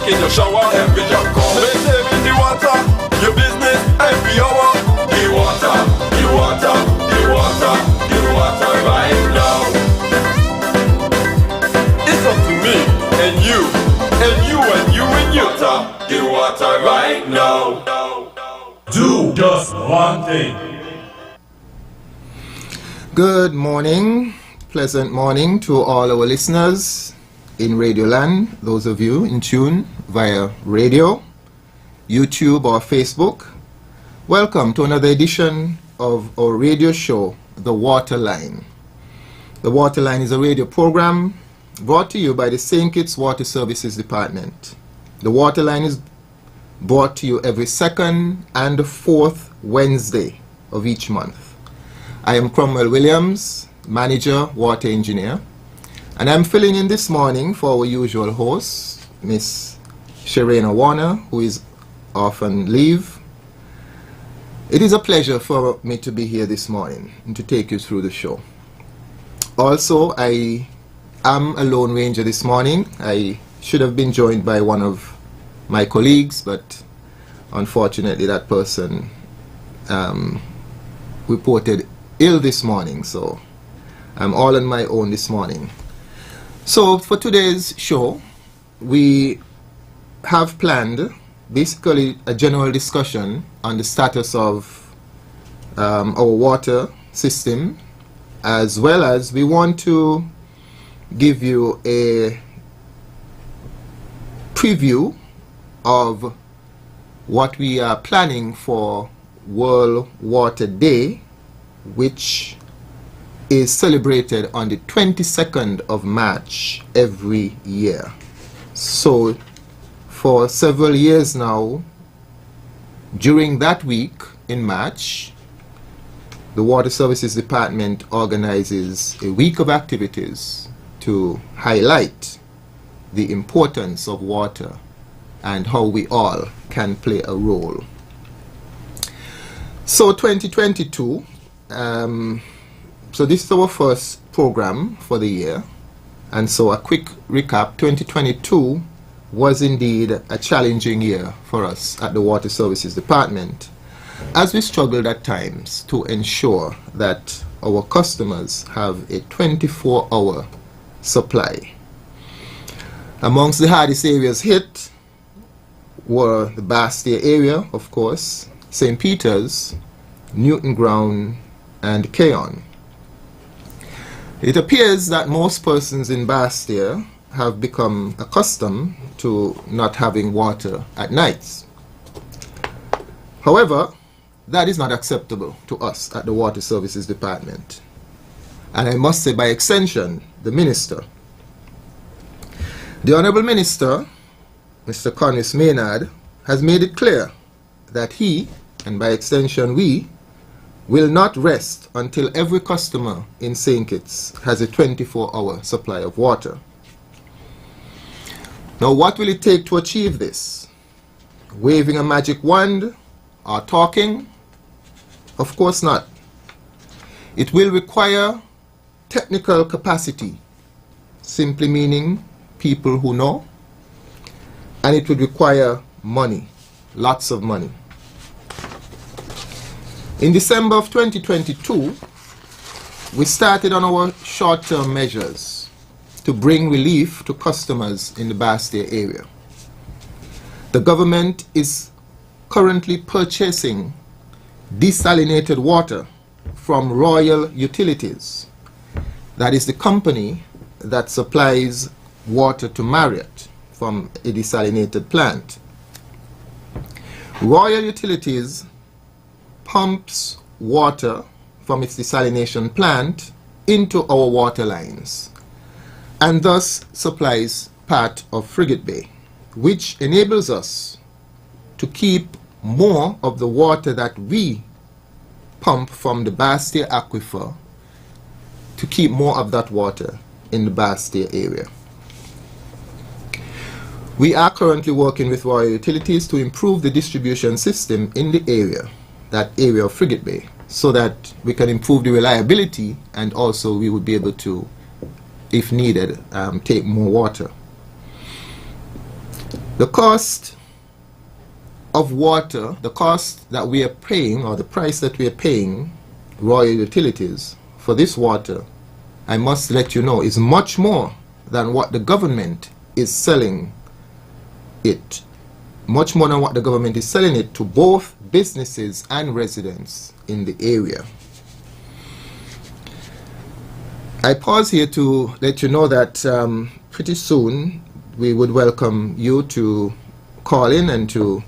in your shower, every drop count. Maintaining the water, your business every hour. The water, the water, the water, the water right now. It's up to me and you and you and you and you. The water right now. Do just one thing. Good morning, pleasant morning to all our listeners in Radioland, those of you in tune via radio, YouTube or Facebook. Welcome to another edition of our radio show, The Waterline. The Waterline is a radio program brought to you by the St. Kitts Water Services Department. The Waterline is brought to you every second and fourth Wednesday of each month. I am Cromwell Williams, Manager, Water Engineer, and I'm filling in this morning for our usual host, Miss Sharena Warner, who is off on leave. It is a pleasure for me to be here this morning and to take you through the show. Also, I am a Lone Ranger this morning. I should have been joined by one of my colleagues, but unfortunately that person reported ill this morning, so I'm all on my own this morning. So for today's show, we have planned basically a general discussion on the status of our water system, as well as we want to give you a preview of what we are planning for World Water Day, which is celebrated on the 22nd of March every year. So for several years now, during that week in March, the Water Services Department organizes a week of activities to highlight the importance of water and how we all can play a role. So 2022, so this is our first program for the year, and so a quick recap. 2022 was indeed a challenging year for us at the Water Services Department, as we struggled at times to ensure that our customers have a 24-hour supply. Amongst the hardest areas hit were the Bastia area, of course, St. Peter's, Newton Ground, and Keon. It appears that most persons in Bastia have become accustomed to not having water at nights. However, that is not acceptable to us at the Water Services Department, and I must say by extension, the Minister. The Honourable Minister, Mr. Connis Maynard, has made it clear that he, and by extension we, will not rest until every customer in St. Kitts has a 24-hour supply of water. Now, what will it take to achieve this? Waving a magic wand or talking? Of course not. It will require technical capacity, simply meaning people who know, and it would require money, lots of money. In December of 2022, we started on our short-term measures to bring relief to customers in the Bastia area. The government is currently purchasing desalinated water from Royal Utilities. That is the company that supplies water to Marriott from a desalinated plant. Royal Utilities pumps water from its desalination plant into our water lines and thus supplies part of Frigate Bay, which enables us to keep more of the water that we pump from the Bastia aquifer, to keep more of that water in the Bastia area. We are currently working with Royal Utilities to improve the distribution system in the area, that area of Frigate Bay, so that we can improve the reliability, and also we would be able to, if needed, take more water. The cost of water, the cost that we are paying, or the price that we are paying Royal Utilities for this water, I must let you know, is much more than what the government is selling it. Much more than what the government is selling it to both businesses and residents in the area. I pause here to let you know that pretty soon we would welcome you to call in and to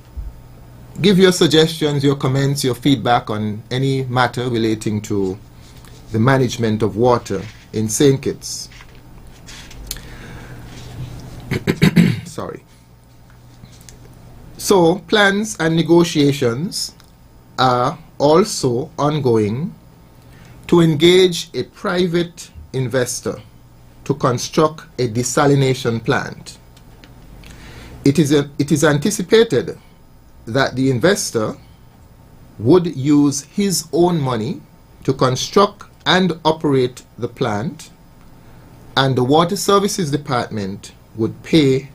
give your suggestions, your comments, your feedback on any matter relating to the management of water in St. Kitts. Sorry. So, plans and negotiations are also ongoing to engage a private investor to construct a desalination plant. It is anticipated that the investor would use his own money to construct and operate the plant, and the Water Services Department would pay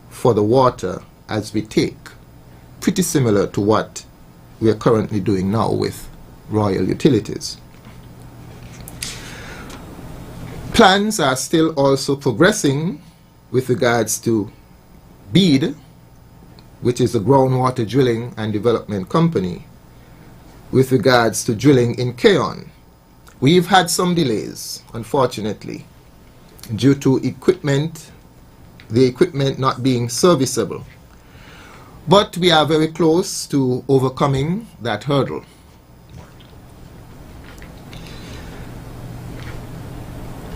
for the water as we take, pretty similar to what we are currently doing now with Royal Utilities. Plans are still also progressing with regards to BEAD, which is the Groundwater Drilling and Development Company, with regards to drilling in Keon. We've had some delays, unfortunately, due to the equipment not being serviceable. But we are very close to overcoming that hurdle.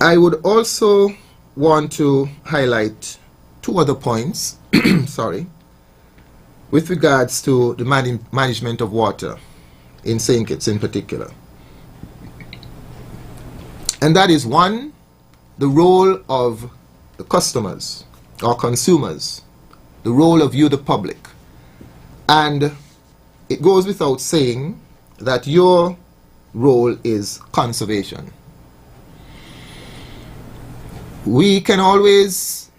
I would also want to highlight two other points, sorry, with regards to the management of water in St. Kitts in particular. And that is, one, the role of the customers or consumers, the role of you, the public. And it goes without saying that your role is conservation. We can always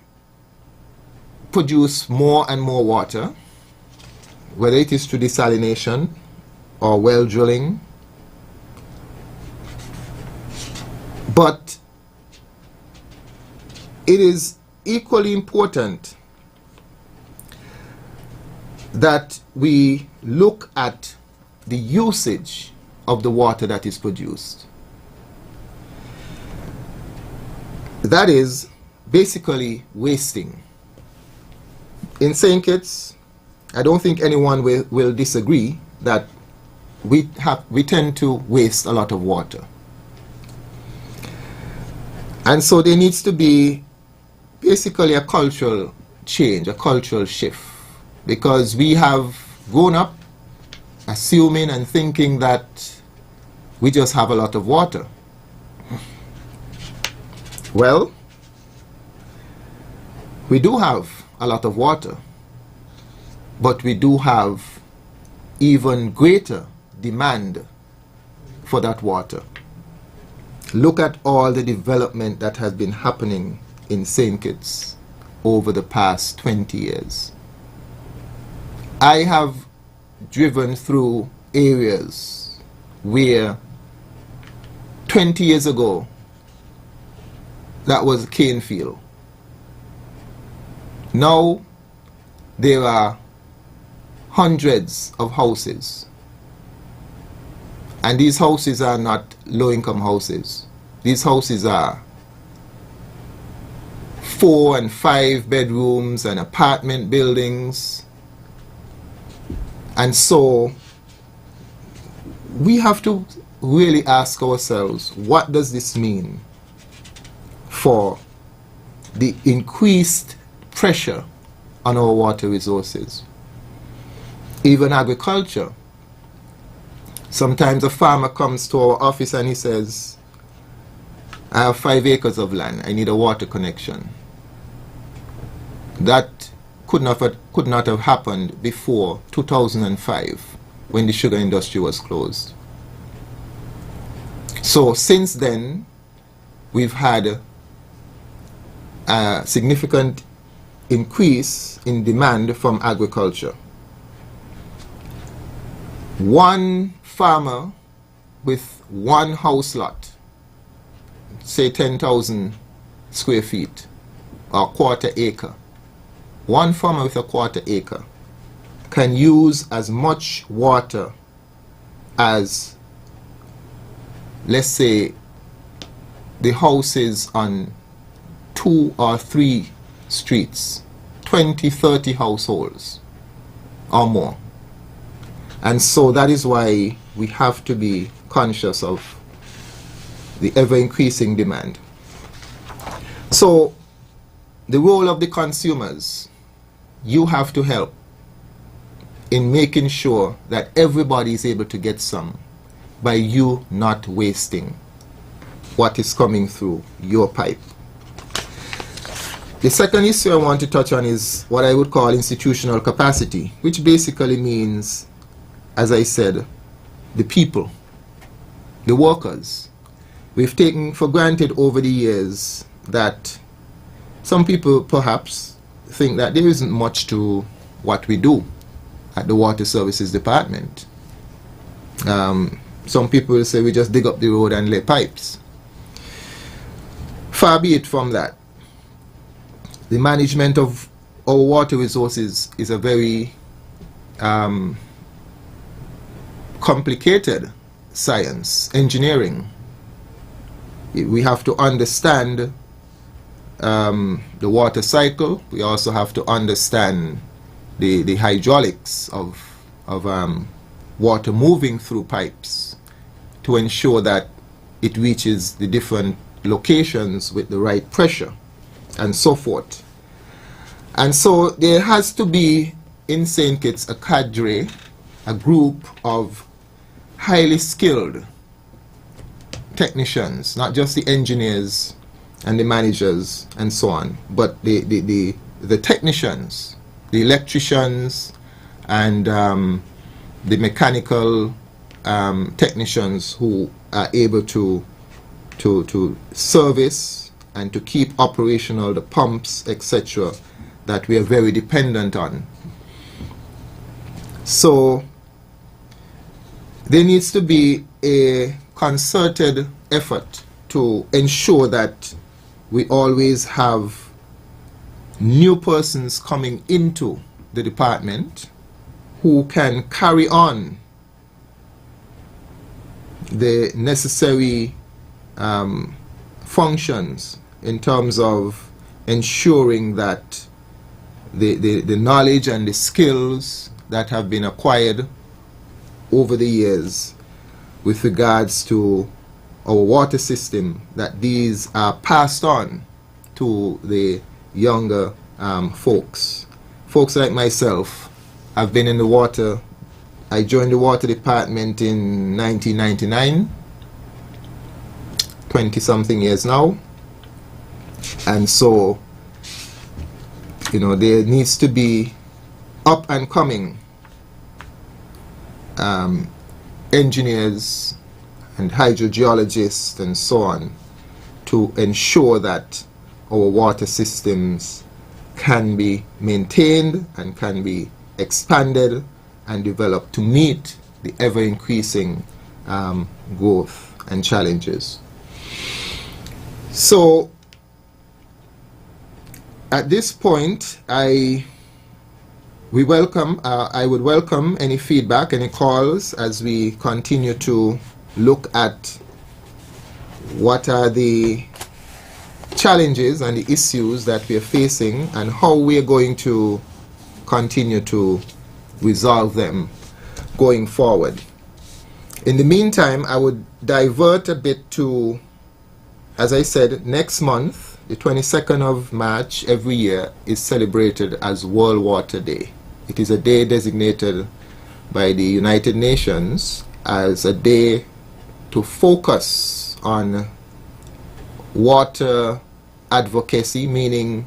produce more and more water, whether it is through desalination or well drilling, but it is equally important that we look at the usage of the water that is produced. That is basically wasting. In St. Kitts, I don't think anyone will disagree that we tend to waste a lot of water. And so there needs to be basically a cultural change, a cultural shift, because we have grown up assuming and thinking that we just have a lot of water. Well, we do have a lot of water, but we do have even greater demand for that water. Look at all the development that has been happening in St. Kitts over the past 20 years. I have driven through areas where 20 years ago that was a cane field. Now there are hundreds of houses, and these houses are not low-income houses. These houses are 4 and 5 bedrooms and apartment buildings. And so we have to really ask ourselves, what does this mean for the increased pressure on our water resources? Even agriculture. Sometimes a farmer comes to our office and he says, I have 5 acres of land, I need a water connection. That could not have happened before 2005, when the sugar industry was closed. So since then, we've had a significant increase in demand from agriculture. One farmer with one house lot, say 10,000 square feet or quarter acre, one farmer with a quarter acre can use as much water as, let's say, the houses on 2 or 3 streets, 20, 30 households or more. And so that is why we have to be conscious of the ever-increasing demand. So the role of the consumers, you have to help in making sure that everybody is able to get some by you not wasting what is coming through your pipe. The second issue I want to touch on is what I would call institutional capacity, which basically means, as I said, the people, the workers. We've taken for granted over the years that some people perhaps think that there isn't much to what we do at the Water Services Department. Some people will say we just dig up the road and lay pipes. Far be it from that. The management of our water resources is a very complicated science, engineering. We have to understand the water cycle. We also have to understand the hydraulics of water moving through pipes to ensure that it reaches the different locations with the right pressure and so forth. And so there has to be in St. Kitts a cadre, a group of highly skilled technicians, not just the engineers and the managers and so on, but the technicians, the electricians and the mechanical technicians who are able to service and to keep operational the pumps, etc., that we are very dependent on. So there needs to be a concerted effort to ensure that we always have new persons coming into the department who can carry on the necessary functions in terms of ensuring that the knowledge and the skills that have been acquired over the years with regards to our water system, that these are passed on to the younger folks. Folks like myself have been in the water. I joined the water department in 1999, 20-something years now. And so, you know, there needs to be up and coming engineers and hydrogeologists and so on to ensure that our water systems can be maintained and can be expanded and developed to meet the ever-increasing growth and challenges. So at this point, I would welcome any feedback, any calls as we continue to look at what are the challenges and the issues that we are facing and how we are going to continue to resolve them going forward. In the meantime, I would divert a bit to, as I said, next month, the 22nd of March every year is celebrated as World Water Day. It is a day designated by the United Nations as a day to focus on water advocacy, meaning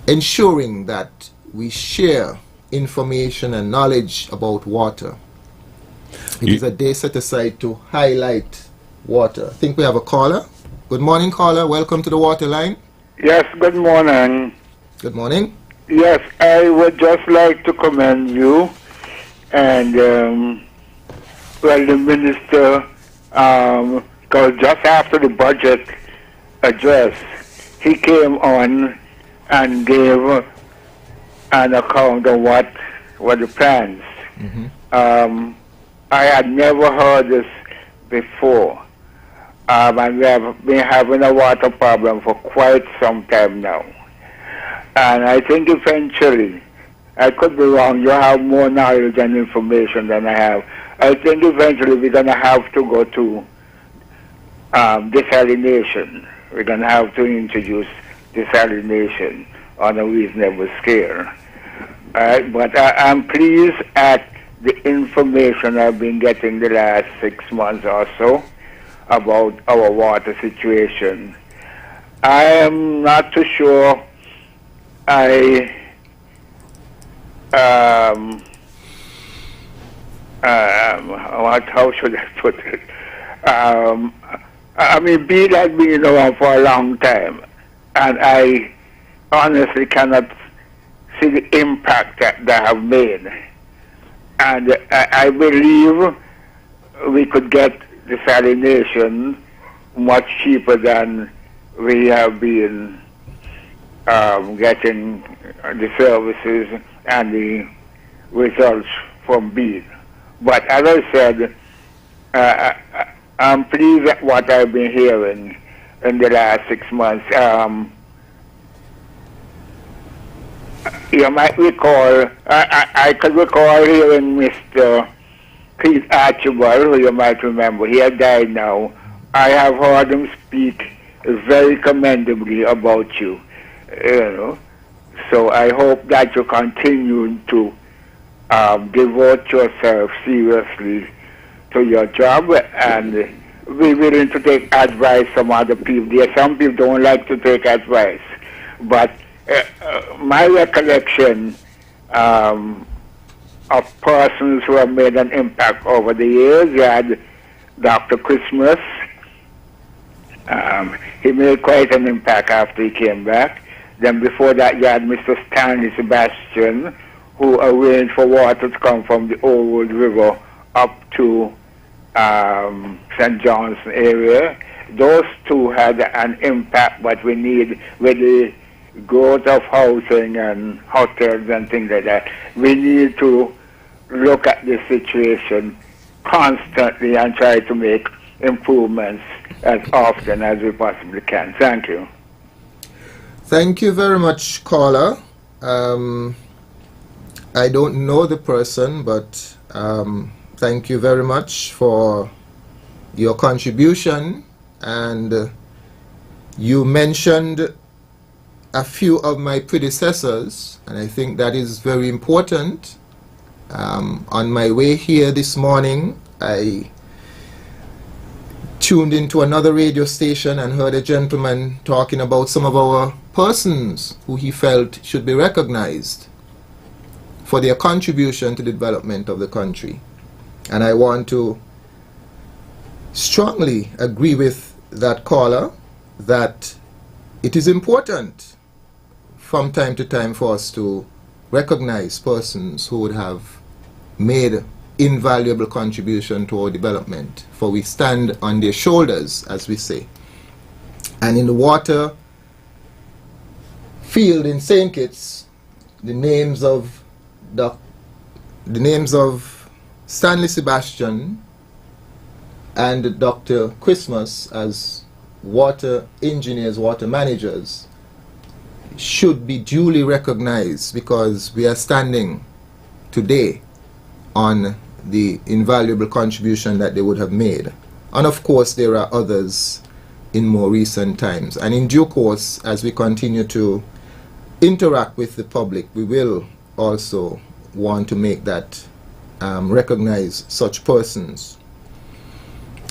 ensuring that we share information and knowledge about water. It is a day set aside to highlight water. I think we have a caller. Good morning, caller. Welcome to the Water Line. Yes, good morning. Good morning. Yes, I would just like to commend you and, well, the minister, because just after the budget address, he came on and gave an account of what were the plans. I had never heard this before. And we have been having a water problem for quite some time now. And I think eventually, I could be wrong, you have more knowledge and information than I have. I think eventually we're going to have to go to desalination. We're going to have to introduce desalination on a reasonable scale. But I'm pleased at the information I've been getting the last 6 months or so about our water situation. I am not too sure how should I put it? I mean, Beale has been around for a long time, and I honestly cannot see the impact that they have made. And I believe we could get desalination much cheaper than we have been getting the services and the results from Beale. But as I said, I'm pleased at what I've been hearing in the last 6 months. You might recall, I could recall hearing Mr. Keith Archibald, who you might remember. He has died now. I have heard him speak very commendably about you, you know. So I hope that you continue to devote yourself seriously to your job and be willing to take advice from other people. There are some people don't like to take advice, but my recollection of persons who have made an impact over the years, you had Dr. Christmas. He made quite an impact after he came back. Then before that, you had Mr. Stanley Sebastian, who arranged for water to come from the Old River up to St. John's area. Those two had an impact, but we need, with the growth of housing and hotels and things like that, we need to look at the situation constantly and try to make improvements as often as we possibly can. Thank you. Thank you very much, caller. I don't know the person, but thank you very much for your contribution. And you mentioned a few of my predecessors, and I think that is very important. On my way here this morning, I tuned into another radio station and heard a gentleman talking about some of our persons who he felt should be recognized for their contribution to the development of the country. And I want to strongly agree with that caller that it is important from time to time for us to recognize persons who would have made invaluable contribution to our development, for we stand on their shoulders, as we say. And in the water field in St. Kitts, the names of Stanley Sebastian and Dr. Christmas as water engineers, water managers, should be duly recognized, because we are standing today on the invaluable contribution that they would have made. And of course there are others in more recent times, and in due course, as we continue to interact with the public, we will also want to make that recognize such persons.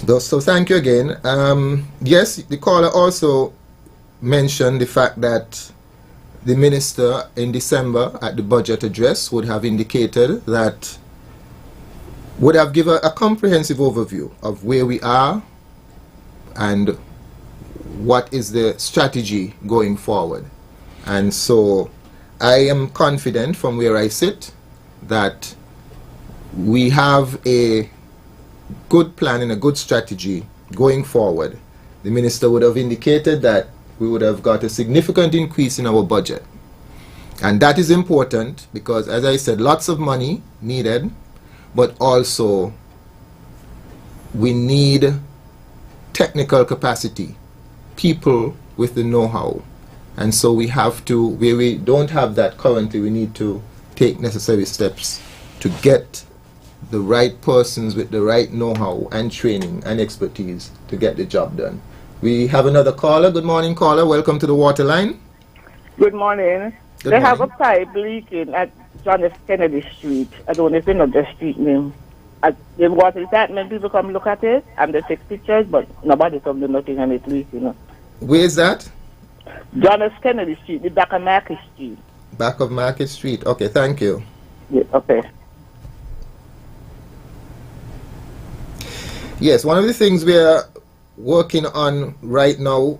So thank you again. Yes, the caller also mentioned the fact that the minister in December at the budget address would have indicated that, would have given a comprehensive overview of where we are and what is the strategy going forward. And so I am confident from where I sit that we have a good plan and a good strategy going forward. The minister would have indicated that we would have got a significant increase in our budget. And that is important because, as I said, lots of money needed, but also we need technical capacity, people with the know-how. And so we have to, where we don't have that currently, we need to take necessary steps to get the right persons with the right know-how and training and expertise to get the job done. We have another caller. Good morning, caller. Welcome to the Waterline. Good morning. Good They have a morning. pipe leaking at John F. Kennedy Street. I don't know if you know the street name. The water department people come look at it and they take pictures, but nobody come do nothing and it's leaking. Where is that? John F. Kennedy Street, the back of Market Street. Back of Market Street. Okay, thank you. Yeah, okay. Yes, one of the things we are working on right now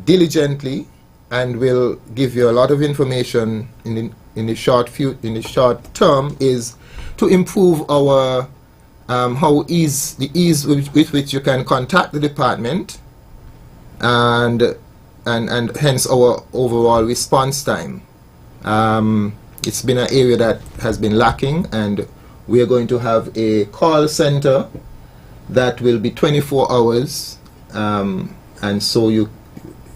diligently, and will give you a lot of information in the short term, is to improve our the ease with which you can contact the department, and hence our overall response time. It's been an area that has been lacking, and we are going to have a call center that will be 24 hours, and so we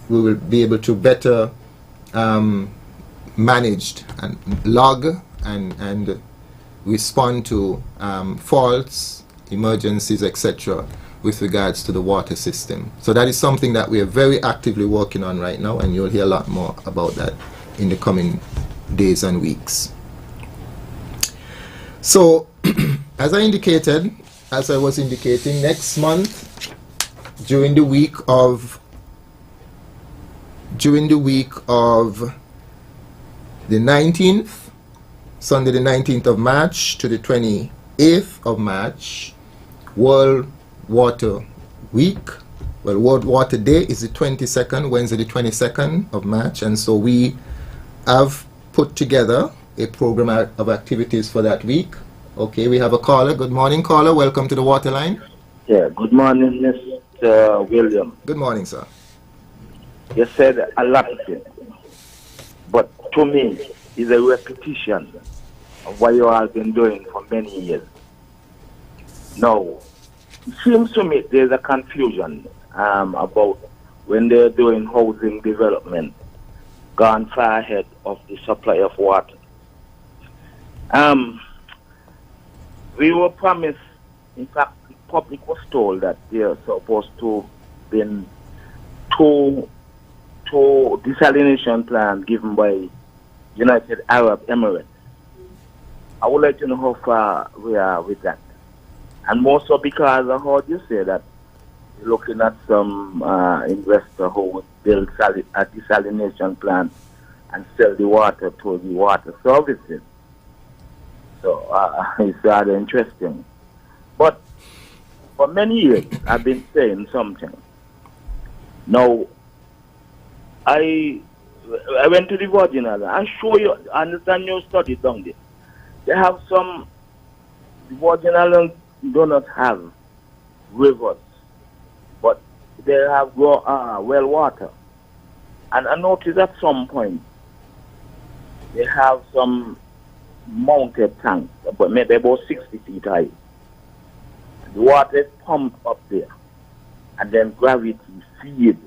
will be able to better manage and log and respond to faults, emergencies, etc. with regards to the water system. So that is something that we are very actively working on right now, and you'll hear a lot more about that in the coming days and weeks. So, as I was indicating, next month, during the week of the 19th, Sunday the 19th of March to the 28th of March, World Water Week. Well, World Water Day is the 22nd, Wednesday the 22nd of March, and so we have put together a program of activities for that week. Okay, we have a caller. Good morning, caller. Welcome to the Waterline. Yeah, good morning, Mr. William. Good morning, sir. You said a lot of things, but to me, it's a repetition of what you all been doing for many years. Now, it seems to me there's a confusion about when they're doing housing development, gone far ahead of the supply of water. We were promised, in fact, the public was told that they're supposed to been two desalination plants given by United Arab Emirates. I would like to know how far we are with that. And more so because I heard you say that you're looking at some investor who would build a desalination plant and sell the water to the water services. So it's rather interesting. But for many years, I've been saying something. Now, I went to the Virgin Islands. I show you, I understand your study down there. They have some, the Virgin Islands do not have rivers, but they have well water. And I noticed at some point, they have some mounted tanks, but maybe about 60 feet high. The water is pumped up there, and then gravity feeds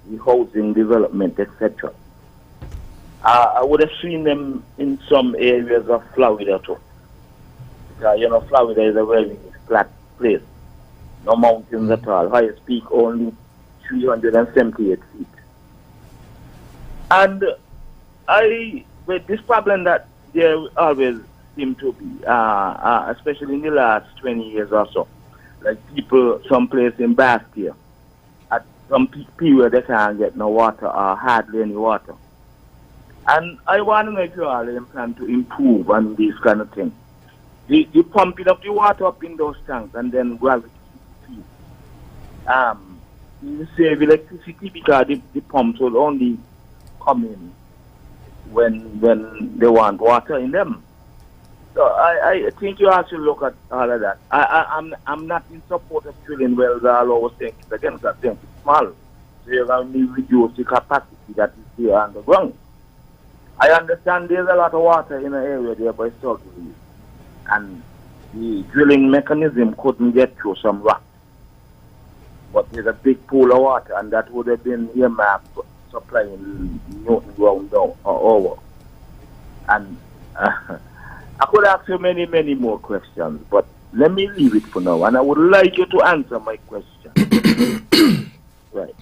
the housing development, etc. I would have seen them in some areas of Florida too. Because, Florida is a very flat place. No mountains at all. Highest peak only 378 feet. And with this problem that there always seem to be, especially in the last 20 years or so, like people someplace in Bastia, at some peak period they can't get no water or hardly any water. And I want to know if you all plan to improve on these kind of things. The pumping of the water up in those tanks and then gravity feed. You save electricity because the pumps will only come in when they want water in them. So I think you have to look at all of that. I'm not in support of drilling wells all over saying it's against that thing. It's small. So you're going to reduce the capacity that is there underground. I understand there's a lot of water in the area there by Soggy, and the drilling mechanism couldn't get through some rock. But there's a big pool of water, and that would have been earmarked for supplying Newton ground down or over. And I could ask you many, many more questions, but let me leave it for now, and I would like you to answer my question. Right.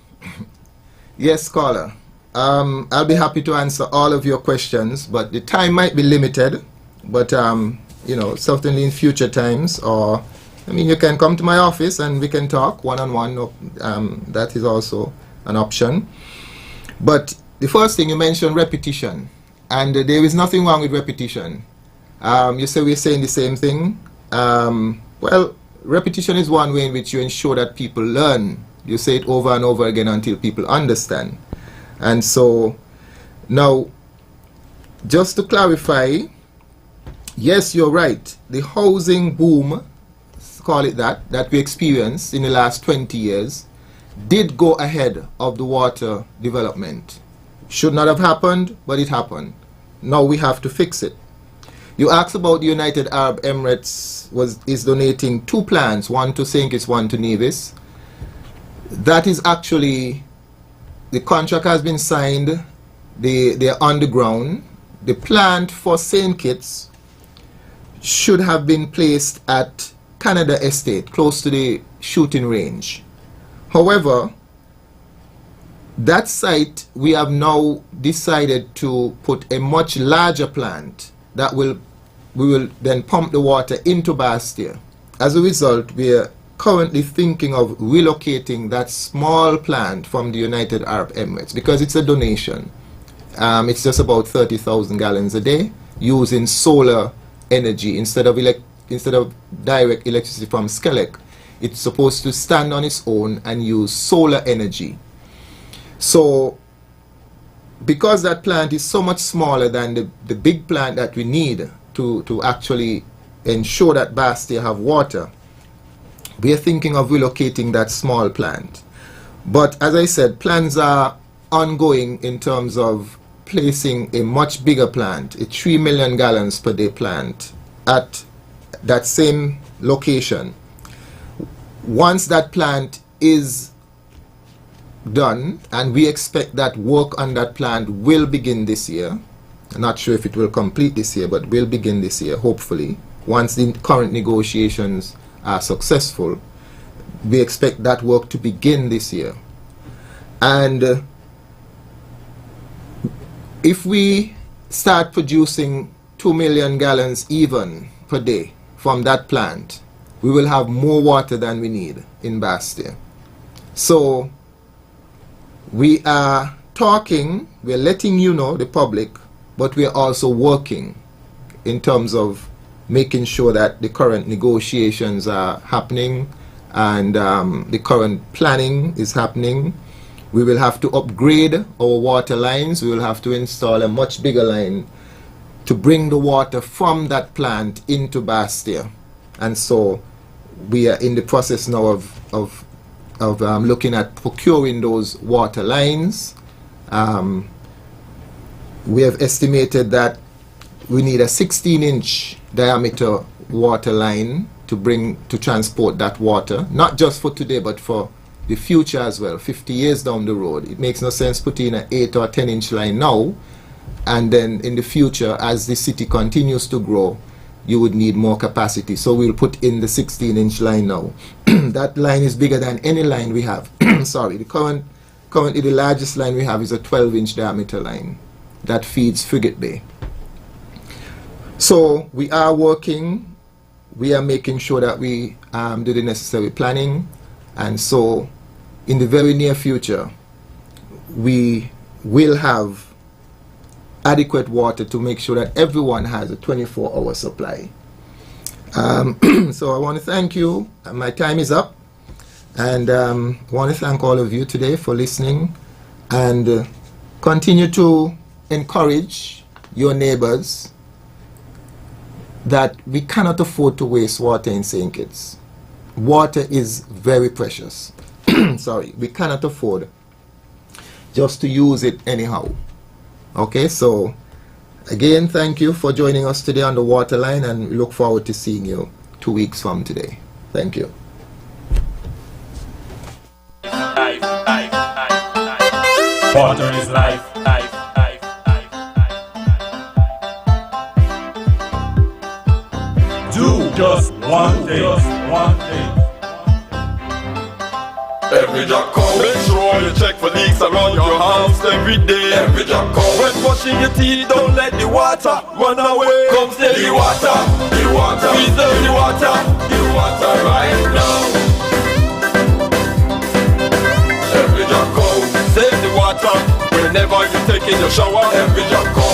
Yes, caller. I'll be happy to answer all of your questions, but the time might be limited. But certainly in future times, or you can come to my office and we can talk one-on-one. That is also an option. But the first thing you mentioned, repetition, and there is nothing wrong with repetition. You say we're saying the same thing. Well, repetition is one way in which you ensure that people learn. You say it over and over again until people understand. And so, now, just to clarify, yes, you're right. The housing boom, call it that we experienced in the last 20 years, did go ahead of the water development. Should not have happened, but it happened. Now we have to fix it. You asked about the United Arab Emirates is donating 2 plants, one to St. Kitts, one to Nevis. That is actually, the contract has been signed, they're on the ground. The plant for St. Kitts should have been placed at Canada Estate, close to the shooting range. However, that site, we have now decided to put a much larger plant that we will then pump the water into Bastia. As a result, we are currently thinking of relocating that small plant from the United Arab Emirates because it's a donation. It's just about 30,000 gallons a day using solar energy instead of direct electricity from Skelec. It's supposed to stand on its own and use solar energy. So, because that plant is so much smaller than the big plant that we need to actually ensure that Bastia have water, we are thinking of relocating that small plant. But as I said, plans are ongoing in terms of placing a much bigger plant, a 3 million gallons per day plant at that same location. Once that plant is done, and we expect that work on that plant will begin this year. I'm not sure if it will complete this year, but will begin this year, hopefully. Once the current negotiations are successful, we expect that work to begin this year. And if we start producing 2 million gallons even per day from that plant, we will have more water than we need in Bastia. So we are talking, we're letting you know, the public, but we're also working in terms of making sure that the current negotiations are happening and the current planning is happening. We will have to upgrade our water lines. We will have to install a much bigger line to bring the water from that plant into Bastia. And so we are in the process now of looking at procuring those water lines. We have estimated that we need a 16-inch diameter water line to transport that water, not just for today, but for the future as well, 50 years down the road. It makes no sense putting an 8 or 10-inch line now, and then in the future, as the city continues to grow, you would need more capacity. So we'll put in the 16-inch line now. That line is bigger than any line we have. Sorry, currently the largest line we have is a 12-inch diameter line that feeds Frigate Bay. So we are working, we are making sure that we do the necessary planning, and so in the very near future, we will have adequate water to make sure that everyone has a 24-hour supply. So I want to thank you. My time is up, and I want to thank all of you today for listening, and continue to encourage your neighbors that we cannot afford to waste water in St. Kitts. Water is very precious. Sorry, we cannot afford just to use it anyhow. Okay, so again, thank you for joining us today on the Waterline, and we look forward to seeing you 2 weeks from today. Thank you. Water is life. Do just one thing. Every jack count. Make sure you check for leaks around your house every day. Every jack count. When brushing your teeth, don't let the water run away. Come save the water, preserve the water right now. Every jack count. Save the water whenever you're taking your shower. Every jack count.